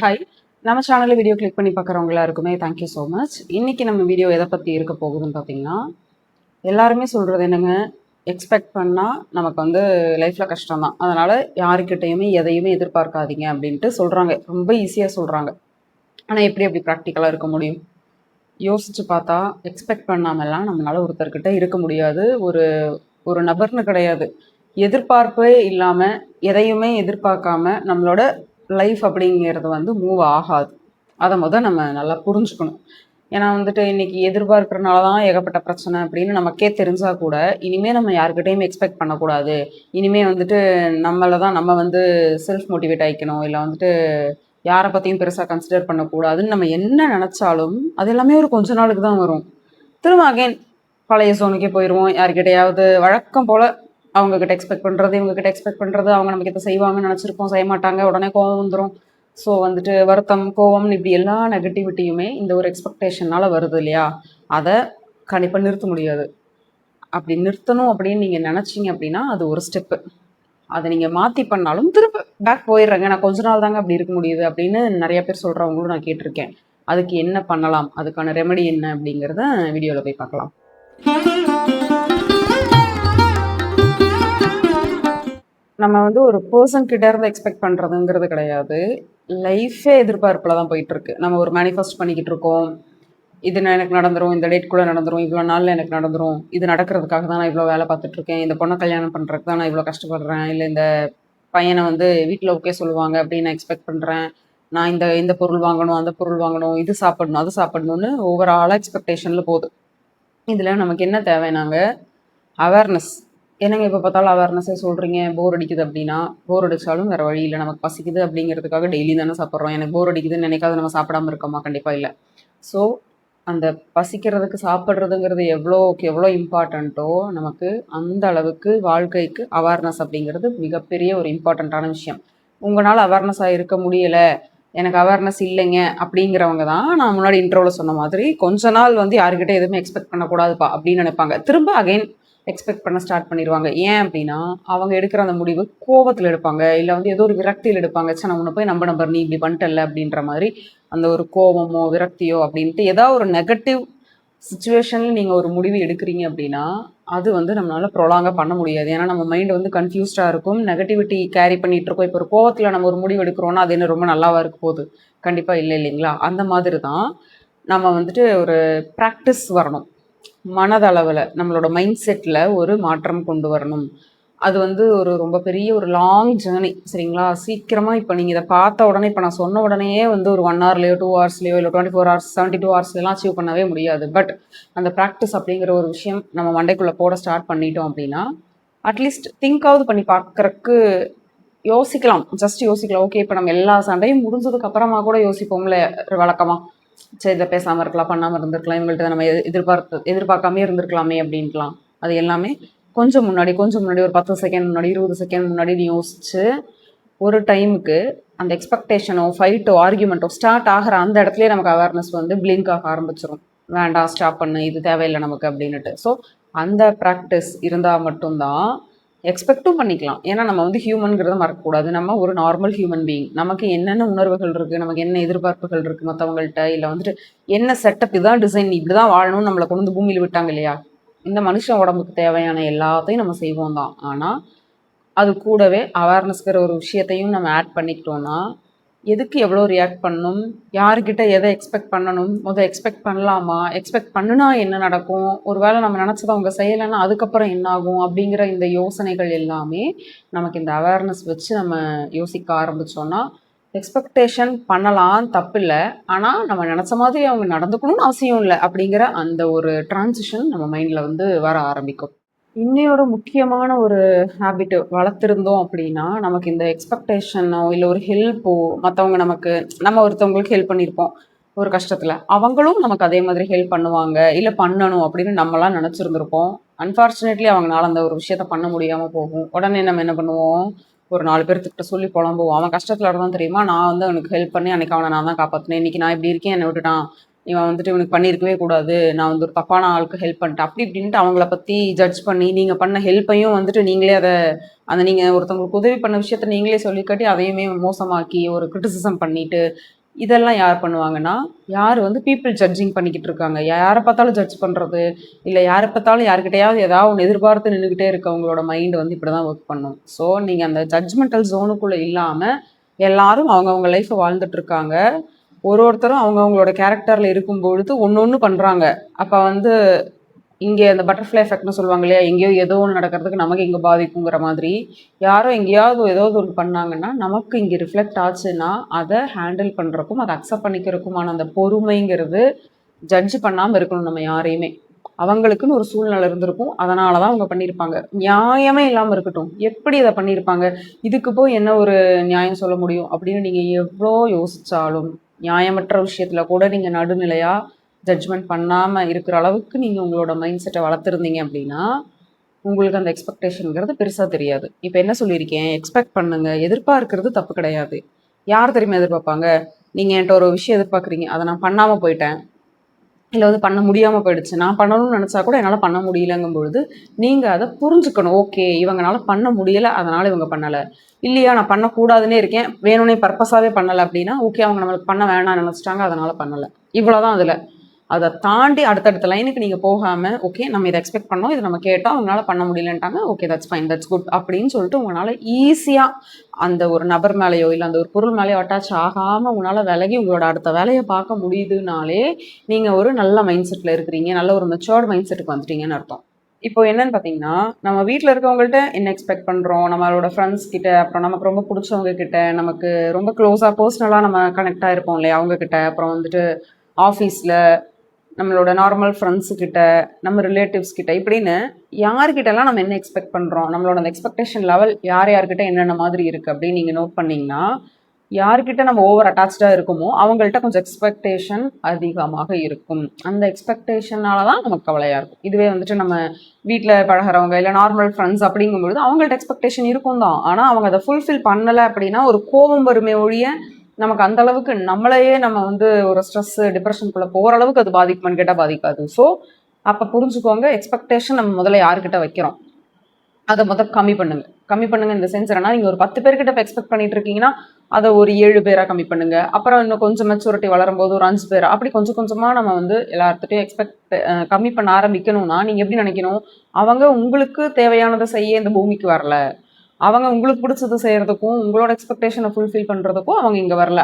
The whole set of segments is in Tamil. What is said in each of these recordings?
ஹாய், நம்ம சேனலில் வீடியோ கிளிக் பண்ணி பார்க்குறவங்க எல்லாருக்குமே தேங்க்யூ ஸோ மச். இன்றைக்கி நம்ம வீடியோ எதை பற்றி இருக்க போகுதுன்னு பார்த்தீங்கன்னா, எல்லாருமே சொல்கிறது என்னங்க, எக்ஸ்பெக்ட் பண்ணால் நமக்கு லைஃப்பில் கஷ்டம் தான். அதனால் யாருக்கிட்டையுமே எதையுமே எதிர்பார்க்காதீங்க அப்படின்ட்டு சொல்கிறாங்க. ரொம்ப ஈஸியாக சொல்கிறாங்க. ஆனால் எப்படி அப்படி ப்ராக்டிக்கலாக இருக்க முடியும்? யோசித்து பார்த்தா எக்ஸ்பெக்ட் பண்ணாமலாம் நம்மளால் ஒருத்தர்கிட்ட இருக்க முடியாது. ஒரு ஒரு நபர்னு கிடையாது. எதிர்பார்ப்பே இல்லாமல் எதையுமே எதிர்பார்க்காம நம்மளோட லைஃப் அப்படிங்கிறது மூவ் ஆகாது. அதை நம்ம நல்லா புரிஞ்சுக்கணும். ஏன்னா இன்னைக்கு எதிர்பார்க்கறனால தான் ஏகப்பட்ட பிரச்சனை அப்படின்னு நமக்கே தெரிஞ்சா கூட இனிமே நம்ம யாருக்கிட்டையும் எக்ஸ்பெக்ட் பண்ணக்கூடாது. இனிமே நம்மளை தான் நம்ம செல்ஃப் மோட்டிவேட் ஆகிக்கணும். இல்லை யாரை பற்றியும் பெருசாக கன்சிடர் பண்ணக்கூடாதுன்னு நம்ம என்ன நினச்சாலும் அது எல்லாமே ஒரு கொஞ்ச நாளுக்கு தான் வரும். திரும்ப அகைன் பழைய சோனுக்கே போயிடுவோம். யார்கிட்டையாவது வழக்கம் போல் அவங்கக்கிட்ட எக்ஸ்பெக்ட் பண்ணுறது, இவங்ககிட்ட எக்ஸ்பெக்ட் பண்ணுறது, அவங்க நமக்கு இதை செய்வாங்கன்னு நினச்சிருப்போம், செய்ய மாட்டாங்க, உடனே கோவம் வந்துடும். ஸோ வருத்தம், கோவம்னு இப்படி எல்லா நெகட்டிவிட்டியுமே இந்த ஒரு எக்ஸ்பெக்டேஷனால் வருது இல்லையா? அதை கண்டிப்பாக நிறுத்த முடியாது. அப்படி நிறுத்தணும் அப்படின்னு நீங்கள் நினச்சிங்க அப்படின்னா அது ஒரு ஸ்டெப்பு. அதை நீங்கள் மாற்றி பண்ணாலும் திரும்ப பேக் போயிடுறேங்க, நான் கொஞ்ச நாள் தாங்க அப்படி இருக்க முடியுது அப்படின்னு நிறைய பேர் சொல்கிறவங்களும் நான் கேட்டிருக்கேன். அதுக்கு என்ன பண்ணலாம், அதுக்கான ரெமெடி என்ன அப்படிங்கிறத வீடியோவில் போய் பார்க்கலாம். நம்ம ஒரு பர்சன் கிட்ட இருந்து எக்ஸ்பெக்ட் பண்ணுறதுங்கிறது கிடையாது. லைஃபே எதிர்பார்ப்பில் தான் போயிட்டுருக்கு. நம்ம ஒரு மேனிஃபெஸ்ட் பண்ணிக்கிட்டு இருக்கோம். இது எனக்கு நடந்துடும், இந்த டேட்குள்ளே நடந்துடும், இவ்வளோ நாளில் எனக்கு நடந்துடும், இது நடக்கிறதுக்காக தான் நான் இவ்வளோ வேலை பார்த்துட்ருக்கேன், இந்த பொண்ணை கல்யாணம் பண்ணுறதுக்கு தான் நான் இவ்வளோ கஷ்டப்படுறேன், இல்லை இந்த பையனை வீட்டில் ஓகே சொல்லுவாங்க அப்படின்னு நான் எக்ஸ்பெக்ட் பண்ணுறேன், நான் இந்த இந்த பொருள் வாங்கணும், அந்த பொருள் வாங்கணும், இது சாப்பிடணும், அது சாப்பிடணும்னு ஓவராலாக எக்ஸ்பெக்டேஷனில் போகுது. இதில் நமக்கு என்ன தேவைனாங்க, அவேர்னஸ். என்னங்க இப்போ பார்த்தாலும் அவேர்னஸே சொல்கிறீங்க, போர் அடிக்குது அப்படின்னா, போர் அடித்தாலும் வேறு வழி இல்லை, நமக்கு பசிக்குது அப்படிங்கிறதுக்காக டெய்லி தானே சாப்பிட்றோம். எனக்கு போர் அடிக்குதுன்னு நினைக்காது நம்ம சாப்பிடாமல் இருக்கோமா? கண்டிப்பாக இல்லை. ஸோ அந்த பசிக்கிறதுக்கு சாப்பிட்றதுங்கிறது எவ்வளோ இம்பார்ட்டண்ட்டோ நமக்கு அந்த அளவுக்கு வாழ்க்கைக்கு அவேர்னஸ் அப்படிங்கிறது மிகப்பெரிய ஒரு இம்பார்ட்டண்ட்டான விஷயம். உங்களால் அவேர்னஸாக இருக்க முடியலை, எனக்கு அவேர்னஸ் இல்லைங்க அப்படிங்கிறவங்க தான் நான் முன்னாடி இன்ட்ரோவில் சொன்ன மாதிரி கொஞ்ச நாள் யாருக்கிட்ட எதுவுமே எக்ஸ்பெக்ட் பண்ணக்கூடாதுப்பா அப்படின்னு நினைப்பாங்க. திரும்ப அகைன் எக்ஸ்பெக்ட் பண்ண ஸ்டார்ட் பண்ணிடுவாங்க. ஏன் அப்படின்னா அவங்க எடுக்கிற அந்த முடிவு கோபத்தில் எடுப்பாங்க, இல்லை ஏதோ ஒரு விரக்தியில் எடுப்பாங்க. சரி, நான் உன்னை போய் நம்பர் நீ இப்படி பண்ணிட்டல அப்படின்ற மாதிரி அந்த ஒரு கோபமோ விரக்தியோ அப்படின்ட்டு ஏதாவது ஒரு நெகட்டிவ் சுச்சுவேஷனில் நீங்கள் ஒரு முடிவு எடுக்கிறீங்க அப்படின்னா அது நம்மளால் ப்ரொலாங்காக பண்ண முடியாது. ஏன்னா நம்ம மைண்ட் கன்ஃபியூஸ்டாக இருக்கும், நெகட்டிவிட்டி கேரி பண்ணிகிட்டு இருக்கோம். இப்போ ஒரு கோவத்தில் நம்ம ஒரு முடிவு எடுக்கிறோன்னா அது என்ன ரொம்ப நல்லாவாக இருக்க போகுது? கண்டிப்பாக இல்லை, இல்லைங்களா? அந்த மாதிரி தான் நம்ம ஒரு ப்ராக்டிஸ் வரணும். மனதளவில் நம்மளோட மைண்ட் செட்டில் ஒரு மாற்றம் கொண்டு வரணும். அது ஒரு ரொம்ப பெரிய ஒரு லாங் ஜேர்னி, சரிங்களா? சீக்கிரமாக இப்போ நீங்கள் இதை பார்த்த உடனே, இப்போ நான் சொன்ன உடனேயே ஒரு 1 ஹவர்லையோ 2 ஹவர்ஸ்லையோ இல்லை 24 ஹவர்ஸ் 72 ஹவர்ஸ்லாம் அச்சீவ் பண்ணவே முடியாது. பட் அந்த ப்ராக்டிஸ் அப்படிங்கிற ஒரு விஷயம் நம்ம மண்டைக்குள்ளே போட ஸ்டார்ட் பண்ணிட்டோம் அப்படின்னா அட்லீஸ்ட் திங்காவது பண்ணி பார்க்குறக்கு யோசிக்கலாம். ஜஸ்ட் யோசிக்கலாம். ஓகே, இப்போ நம்ம எல்லா சண்டையும் முடிஞ்சதுக்கு அப்புறமா கூட யோசிப்போம்ல வழக்கமாக, சரி இதை பேசாமல் இருக்கலாம், பண்ணாமல் இருந்திருக்கலாம், இவங்கள்ட்ட நம்ம எதிர்பார்க்காமே இருந்திருக்கலாமே அப்படின்ட்டுலாம். அது எல்லாமே கொஞ்சம் முன்னாடி ஒரு 10 செகண்ட் முன்னாடி, 20 செகண்ட் முன்னாடி நீ யோசிச்சு ஒரு டைமுக்கு அந்த எக்ஸ்பெக்டேஷனோ ஃபைட்டோ ஆர்கியூமெண்ட்டோ ஸ்டார்ட் ஆகிற அந்த இடத்துலேயே நமக்கு அவேர்னஸ் பிளிங்க் ஆக ஆரம்பிச்சிடும். வேண்டாம், ஸ்டாப் பண்ணு, இது தேவையில்லை நமக்கு அப்படின்னுட்டு. ஸோ அந்த ப்ராக்டிஸ் இருந்தால் மட்டும்தான் எக்ஸ்பெக்டும் பண்ணிக்கலாம். ஏன்னா நம்ம ஹியூமன்கிறத மறக்கக்கூடாது. நம்ம ஒரு நார்மல் ஹியூமன் பீயிங். நமக்கு என்னென்ன உணர்வுகள் இருக்குது, நமக்கு என்ன எதிர்பார்ப்புகள் இருக்குது மற்றவங்கள்ட்ட, இல்லை என்ன செட்டப், இதுதான் டிசைன், இப்படி தான் வாழணும்னு நம்மளை கொண்டு பூமியில் விட்டாங்க இல்லையா? இந்த மனுஷன் உடம்புக்கு தேவையான எல்லாத்தையும் நம்ம செய்வோம் தான். ஆனால் அது கூடவே அவேர்னஸ்கிற ஒரு விஷயத்தையும் நம்ம ஆட் பண்ணிக்கிட்டோன்னா எதுக்கு எவ்வளோ ரியாக்ட் பண்ணணும், யாருக்கிட்ட எதை எக்ஸ்பெக்ட் பண்ணணும், எக்ஸ்பெக்ட் பண்ணலாமா, எக்ஸ்பெக்ட் பண்ணுனா என்ன நடக்கும், ஒரு வேளை நம்ம நினச்சதை அவங்க செய்யலைன்னா அதுக்கப்புறம் என்ன ஆகும் அப்படிங்கிற இந்த யோசனைகள் எல்லாமே நமக்கு இந்த அவேர்னஸ் வச்சு நம்ம யோசிக்க ஆரம்பித்தோன்னா எக்ஸ்பெக்டேஷன் பண்ணலாம், தப்பு இல்லை. ஆனால் நம்ம நினச்ச மாதிரி அவங்க நடந்துக்கணும்னு அவசியம் இல்லை அப்படிங்கிற அந்த ஒரு டிரான்சிஷன் நம்ம மைண்டில் வர ஆரம்பிக்கும். இன்னையோட முக்கியமான ஒரு ஹேபிட்டு வளர்த்துருந்தோம் அப்படின்னா நமக்கு இந்த எக்ஸ்பெக்டேஷனோ இல்லை ஒரு ஹெல்ப்போ, மற்றவங்க நம்ம ஒருத்தவங்களுக்கு ஹெல்ப் பண்ணியிருப்போம் ஒரு கஷ்டத்தில், அவங்களும் நமக்கு அதே மாதிரி ஹெல்ப் பண்ணுவாங்க, இல்லை பண்ணணும் அப்படின்னு நம்மளாம் நினச்சிருந்துருப்போம். அன்ஃபார்ச்சுனேட்லி அவங்களால அந்த ஒரு விஷயத்த பண்ண முடியாமல் போகும். உடனே நம்ம என்ன பண்ணுவோம், ஒரு 4 பேர்த்துக்கிட்ட சொல்லி புலம்புவோம். அவன் கஷ்டத்தில் இருந்தான் தெரியுமா, நான் அவனுக்கு ஹெல்ப் பண்ணி அன்றைக்கி அவனை நான் தான் காப்பாற்றினேன், இன்றைக்கி நான் இப்படி இருக்கேன், என்னை விட்டுட்டான், இவன் வந்துட்டு இவனுக்கு பண்ணியிருக்கவே கூடாது, நான் வந்து ஒரு தப்பான ஆளுக்கு ஹெல்ப் பண்ணிட்டேன் அப்படி இப்படின்ட்டு அவங்கள பற்றி ஜட்ஜ் பண்ணி நீங்கள் பண்ண ஹெல்ப்பையும் வந்துட்டு நீங்களே அதை அந்த நீங்கள் ஒருத்தவங்களுக்கு உதவி பண்ண விஷயத்த நீங்களே சொல்லிக்காட்டி அதையுமே மோசமாக்கி ஒரு கிரிட்டிசிசம் பண்ணிட்டு இதெல்லாம் யார் பண்ணுவாங்கன்னா, யார் வந்து பீப்பிள் ஜட்ஜிங் பண்ணிக்கிட்டு இருக்காங்க. யாரை பார்த்தாலும் ஜட்ஜ் பண்ணுறது, இல்லை யாரை பார்த்தாலும் யார்கிட்டயாவது ஏதாவது ஒன்று எதிர்பார்த்து நின்றுக்கிட்டே இருக்கவங்களோட மைண்டு வந்து இப்படி தான் ஒர்க் பண்ணும். ஸோ நீங்கள் அந்த ஜட்ஜ்மெண்டல் ஜோனுக்குள்ளே இல்லாமல் எல்லாரும் அவங்கவுங்க லைஃப்பை வாழ்ந்துட்டு இருக்காங்க. ஒருத்தரும் அவங்கவுங்களோட கேரக்டரில் இருக்கும் பொழுது ஒன்று ஒன்று பண்ணுறாங்க. அப்போ வந்து இங்கே அந்த பட்டர்ஃப்ளை எஃபெக்ட்னு சொல்லுவாங்க இல்லையா, எங்கேயோ ஏதோ ஒன்று நடக்கிறதுக்கு நமக்கு இங்கே பாதிக்குங்கிற மாதிரி யாரோ எங்கேயாவது ஏதாவது ஒன்று பண்ணாங்கன்னா நமக்கு இங்கே ரிஃப்ளெக்ட் ஆச்சுன்னா அதை ஹேண்டில் பண்ணுறக்கும் அதை அக்செப்ட் பண்ணிக்கிறதுக்குமான அந்த பொறுமைங்கிறது ஜட்ஜ் பண்ணாமல் இருக்கணும் நம்ம யாரையுமே. அவங்களுக்குன்னு ஒரு சூழ்நிலை இருந்திருக்கும், அதனால தான் அவங்க பண்ணியிருப்பாங்க. நியாயமே இல்லாமல் இருக்கட்டும், எப்படி இதை பண்ணியிருப்பாங்க, இதுக்கு போய் என்ன ஒரு நியாயம் சொல்ல முடியும் அப்படின்னு நீங்கள் எவ்வளோ யோசித்தாலும் நியாயமற்ற விஷயத்தில் கூட நீங்கள் நடுநிலையாக ஜட்ஜ்மெண்ட் பண்ணாமல் இருக்கிற அளவுக்கு நீங்கள் உங்களோட மைண்ட் செட்டை வளர்த்துருந்தீங்க அப்படின்னா உங்களுக்கு அந்த எக்ஸ்பெக்டேஷனுங்கிறது பெருசாக தெரியாது. இப்போ என்ன சொல்லியிருக்கேன், எக்ஸ்பெக்ட் பண்ணுங்க, எதிர்பார்க்கறது தப்பு கிடையாது. யார் தெரியுமா எதிர்பார்ப்பாங்க, நீங்கள் என்கிட்ட ஒரு விஷயம் எதிர்பார்க்குறீங்க, அதை நான் பண்ணாமல் போயிட்டேன், இல்லை வந்து பண்ண முடியாமல் போயிடுச்சு, நான் பண்ணணும்னு நினச்சா கூட என்னால் பண்ண முடியலங்கும் பொழுது நீங்கள் அதை புரிஞ்சுக்கணும். ஓகே, இவங்களால பண்ண முடியலை அதனால் இவங்க பண்ணலை, இல்லையா நான் பண்ணக்கூடாதுன்னே இருக்கேன் வேணும்னே பர்பஸாகவே பண்ணலை அப்படின்னா ஓகே, அவங்க நம்மளுக்கு பண்ண வேணாம்னு நினச்சிட்டாங்க அதனால் பண்ணலை, இவ்வளோதான். அதில் அதை தாண்டி அடுத்தடுத்த லைனுக்கு நீங்கள் போகாமல் ஓகே நம்ம இதை எக்ஸ்பெக்ட் பண்ணோம், இதை நம்ம கேட்டோம், அவங்களால பண்ண முடியலன்ட்டாங்க, okay that's fine that's good அப்படின்னு சொல்லிட்டு உங்களால் ஈஸியாக அந்த ஒரு நபர் மேலேயோ இல்லை அந்த ஒரு பொருள் மேலேயோ அட்டாச் ஆகாமல் உங்களால் விலகி உங்களோட அடுத்த வேலையை பார்க்க முடியுதுனாலே நீங்கள் ஒரு நல்ல மைண்ட் செட்டில் இருக்கிறீங்க, நல்ல ஒரு மெச்சோர்டு மைண்ட் செட்டுக்கு வந்துட்டீங்கன்னு அர்த்தம். இப்போ என்னன்னு பார்த்தீங்கன்னா, நம்ம வீட்டில் இருக்கவங்கள்ட்ட என்ன எக்ஸ்பெக்ட் பண்ணுறோம், நம்மளோட ஃப்ரெண்ட்ஸ் கிட்ட, அப்புறம் நமக்கு ரொம்ப பிடிச்சவங்க கிட்ட, நமக்கு ரொம்ப க்ளோஸாக பர்சனலாக நம்ம கனெக்ட் ஆகிருப்போம் இல்லையா அவங்க கிட்ட, அப்புறம் வந்துட்டு ஆஃபீஸில் நம்மளோட நார்மல் ஃப்ரெண்ட்ஸு கிட்ட, நம்ம ரிலேட்டிவ்ஸ் கிட்ட, இப்படின்னு யார்கிட்டலாம் நம்ம என்ன எக்ஸ்பெக்ட் பண்ணுறோம், நம்மளோட அந்த எக்ஸ்பெக்டேஷன் லெவல் யார் யார்கிட்ட என்னென்ன மாதிரி இருக்குது அப்படின்னு நீங்கள் நோட் பண்ணிங்கன்னா, யார்கிட்ட நம்ம ஓவர் அட்டாச்சாக இருக்குமோ அவங்கள்ட்ட கொஞ்சம் எக்ஸ்பெக்டேஷன் அதிகமாக இருக்கும். அந்த எக்ஸ்பெக்டேஷனால தான் நமக்கு கவலையாக இருக்கும். இதுவே வந்துட்டு நம்ம வீட்டில் பழகிறவங்க இல்லை நார்மல் ஃப்ரெண்ட்ஸ் அப்படிங்கும்பொழுது அவங்கள்ட்ட எக்ஸ்பெக்டேஷன் இருக்கும் தான், ஆனால் அவங்க அதை ஃபுல்ஃபில் பண்ணலை அப்படின்னா ஒரு கோபம் வருமே ஒழிய நமக்கு அந்த அளவுக்கு நம்மளையே நம்ம வந்து ஒரு ஸ்ட்ரெஸ் டிப்ரெஷனுக்குள்ளே போகிற அளவுக்கு அது பாதிக்குமான்னு கேட்டால் பாதிக்காது. ஸோ அப்போ புரிஞ்சுக்கோங்க, எக்ஸ்பெக்டேஷன் நம்ம முதல்ல யார்கிட்ட வைக்கிறோம் அதை முதல் கம்மி பண்ணுங்க. இந்த சென்ஸ் என்னன்னா, நீங்கள் ஒரு 10 பேர்கிட்ட இப்போ எக்ஸ்பெக்ட் பண்ணிட்டு இருக்கீங்கன்னா அதை ஒரு 7 பேராக கம்மி பண்ணுங்க. அப்புறம் இன்னும் கொஞ்சம் மெச்சூரிட்டி வளரும்போது ஒரு 5 பேரா, அப்படி கொஞ்சம் கொஞ்சமாக நம்ம வந்து எல்லாத்துட்டையும் எக்ஸ்பெக்ட் கம்மி பண்ண ஆரம்பிக்கணும்னா நீங்கள் எப்படி நினைக்கணும், அவங்க உங்களுக்கு தேவையானதை செய்ய இந்த பூமிக்கு வரல, அவங்க உங்களுக்கு பிடிச்சது செய்யறதுக்கும் உங்களோட எக்ஸ்பெக்டேஷனை ஃபுல்ஃபில் பண்ணுறதுக்கும் அவங்க இங்கே வரல,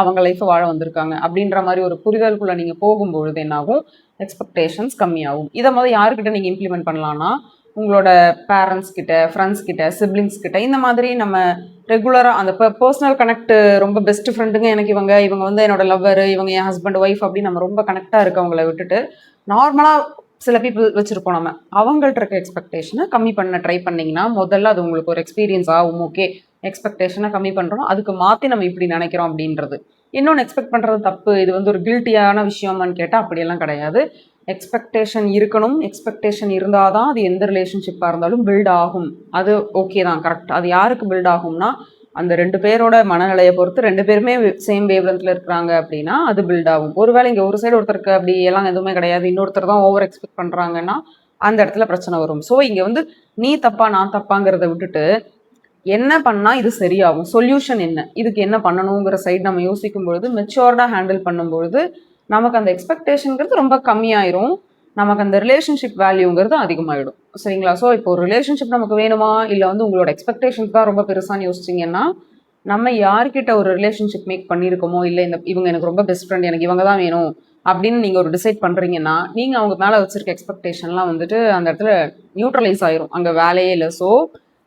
அவங்க லைஃப்பை வாழ வந்திருக்காங்க அப்படின்ற மாதிரி ஒரு புரிதலுக்குள்ளே நீங்கள் போகும்பொழுது என்னாகும், எக்ஸ்பெக்டேஷன்ஸ் கம்மியாகும். இதை முதல் யாருக்கிட்ட நீங்கள் இம்ப்ளிமெண்ட் பண்ணலான்னா, உங்களோட பேரண்ட்ஸ் கிட்ட, ஃப்ரெண்ட்ஸ் கிட்ட, சிப்ளிங்ஸ் கிட்ட, இந்த மாதிரி நம்ம ரெகுலராக அந்த பர்சனல் கனெக்ட், ரொம்ப பெஸ்ட் ஃப்ரெண்டுங்க எனக்கு இவங்க வந்து என்னோட லவ்வர், இவங்க என் ஹஸ்பண்ட் ஒய்ஃப் அப்படின்னு நம்ம ரொம்ப கனெக்டாக இருக்கவங்கள விட்டுட்டு நார்மலாக சில பீப்புள் வச்சுருப்போம் நம்ம, அவங்கள்ட்ட இருக்க எக்ஸ்பெக்டேஷனை கம்மி பண்ண ட்ரை பண்ணிங்கன்னா முதல்ல அது உங்களுக்கு ஒரு எக்ஸ்பீரியன்ஸ் ஆகும். ஓகே, எக்ஸ்பெக்டேஷனை கம்மி பண்ணுறோம், அதுக்கு மாற்றி நம்ம இப்படி நினைக்கிறோம் அப்படின்றது. இன்னொன்று, எக்ஸ்பெக்ட் பண்ணுறது தப்பு, இது வந்து ஒரு கில்ட்டியான விஷயமான்னு கேட்டால் அப்படியெல்லாம் கிடையாது. எக்ஸ்பெக்டேஷன் இருக்கணும், எக்ஸ்பெக்டேஷன் இருந்தால் தான் அது எந்த ரிலேஷன்ஷிப்பாக இருந்தாலும் பில்ட் ஆகும். அது ஓகே தான், கரெக்ட். அது யாருக்கு பில்ட் ஆகும்னா அந்த 2 பேரோட மனநிலையை பொறுத்து 2 பேருமே சேம் வேவ் லென்த்ல இருக்கிறாங்க அப்படின்னா அது பில்ட் ஆகும். ஒருவேளை இங்கே ஒரு சைடு ஒருத்தருக்கு அப்படி எல்லாம் எதுவுமே கிடையாது, இன்னொருத்தர் தான் ஓவர் எக்ஸ்பெக்ட் பண்ணுறாங்கன்னா அந்த இடத்துல பிரச்சனை வரும். ஸோ இங்கே வந்து நீ தப்பா நான் தப்பாங்கிறத விட்டுட்டு என்ன பண்ணால் இது சரியாகும், சொல்யூஷன் என்ன, இதுக்கு என்ன பண்ணணுங்கிற சைடு நம்ம யோசிக்கும் பொழுது, மெச்சூர்டாக ஹேண்டில் பண்ணும்பொழுது நமக்கு அந்த எக்ஸ்பெக்டேஷனுங்கிறது ரொம்ப கம்மியாயிரும், நமக்கு அந்த ரிலேஷன்ஷிப் வேல்யூங்கிறது அதிகமாகிடும். சரிங்களா? ஸோ இப்போ ஒரு ரிலேஷன்ஷிப் நமக்கு வேணுமா, இல்லை வந்து உங்களோட எக்ஸ்பெக்டேஷன்ஸ் தான் ரொம்ப பெருசான்னு யோசிச்சிங்கன்னா, நம்ம யார்கிட்ட ஒரு ரிலேஷன்ஷிப் மேக் பண்ணியிருக்கோமோ, இல்லை இவங்க எனக்கு ரொம்ப பெஸ்ட் ஃப்ரெண்ட், எனக்கு இவங்க தான் வேணும் அப்படின்னு நீங்கள் ஒரு டிசைட் பண்ணுறீங்கன்னா, நீங்கள் அவங்க மேலே வச்சுருக்க எக்ஸ்பெக்டேஷன்லாம் வந்துட்டு அந்த இடத்துல நியூட்ரலைஸ் ஆயிரும், அங்கே வேலையே இல்லை. ஸோ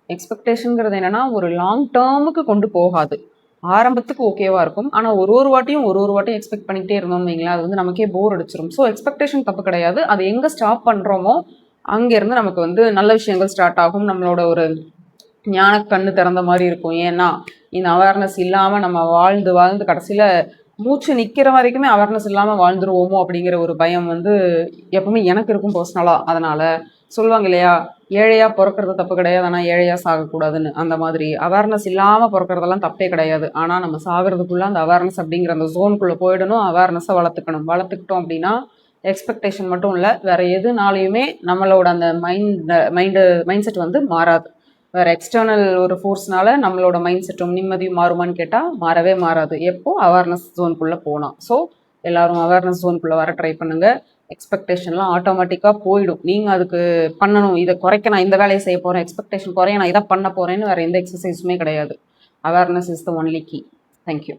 எக்ஸ்பெக்டேஷனுங்கிறது என்னென்னா ஒரு லாங் டேர்முக்கு கொண்டு போகாது, ஆரம்பத்துக்கு ஓகேவா இருக்கும், ஆனால் ஒரு வாட்டியும் எக்ஸ்பெக்ட் பண்ணிக்கிட்டே இருந்தோம் வைங்களேன், அது வந்து நமக்கே போர் அடிச்சிடும். ஸோ எக்ஸ்பெக்டேஷன் தப்பு கிடையாது, அது எங்கே ஸ்டாப் பண்ணுறோமோ அங்கேருந்து நமக்கு வந்து நல்ல விஷயங்கள் ஸ்டார்ட் ஆகும், நம்மளோட ஒரு ஞான கண்ணு திறந்த மாதிரி இருக்கும். ஏன்னா இந்த அவேர்னஸ் இல்லாமல் நம்ம வாழ்ந்து கடைசியில் மூச்சு நிற்கிற வரைக்குமே அவேர்னஸ் இல்லாமல் வாழ்ந்துருவோமோ அப்படிங்கிற ஒரு பயம் வந்து எப்பவுமே எனக்கு இருக்கும் பர்சனலாக. அதனால் சொல்லுவாங்க இல்லையா, ஏழையா பொறக்கிறது தப்பு கிடையாது, ஆனா ஏழையா சாகக்கூடாதுன்னு. அந்த மாதிரி அவேர்னஸ் இல்லாம பொறக்கிறதெல்லாம் தப்பே கிடையாது. ஆனா நம்ம சாகுறதுக்குள்ள அந்த அவேர்னஸ் அப்படிங்கிற அந்த ஜோனுக்குள்ள போயிடணும். அவேர்னஸை வளர்த்துக்கணும். வளர்த்துக்கிட்டோம் அப்படின்னா எக்ஸ்பெக்டேஷன் மட்டும் இல்லை, வேற எதுனாலையுமே நம்மளோட அந்த மைண்ட் செட் வந்து மாறாது. வேற எக்ஸ்டர்னல் ஒரு ஃபோர்ஸ்னால நம்மளோட மைண்ட் செட்டும் நிம்மதியும் மாறுமான்னு கேட்டால் மாறவே மாறாது. எப்போ அவேர்னஸ் ஜோனுக்குள்ளே போனால். ஸோ எல்லாரும் அவேர்னஸ் ஜோனுக்குள்ளே வர ட்ரை பண்ணுங்க. எக்ஸ்பெக்டேஷன்லாம் ஆட்டோமேட்டிக்காக போயிடும். நீங்கள் அதுக்கு பண்ணணும், இதை குறைக்க நான் இந்த வேலையை செய்ய போகிறேன், எக்ஸ்பெக்டேஷன் குறைய நான் இதை பண்ண போகிறேன்னு வேறு எந்த எக்ஸசைஸுமே கிடையாது. Awareness is the only key. Thank you.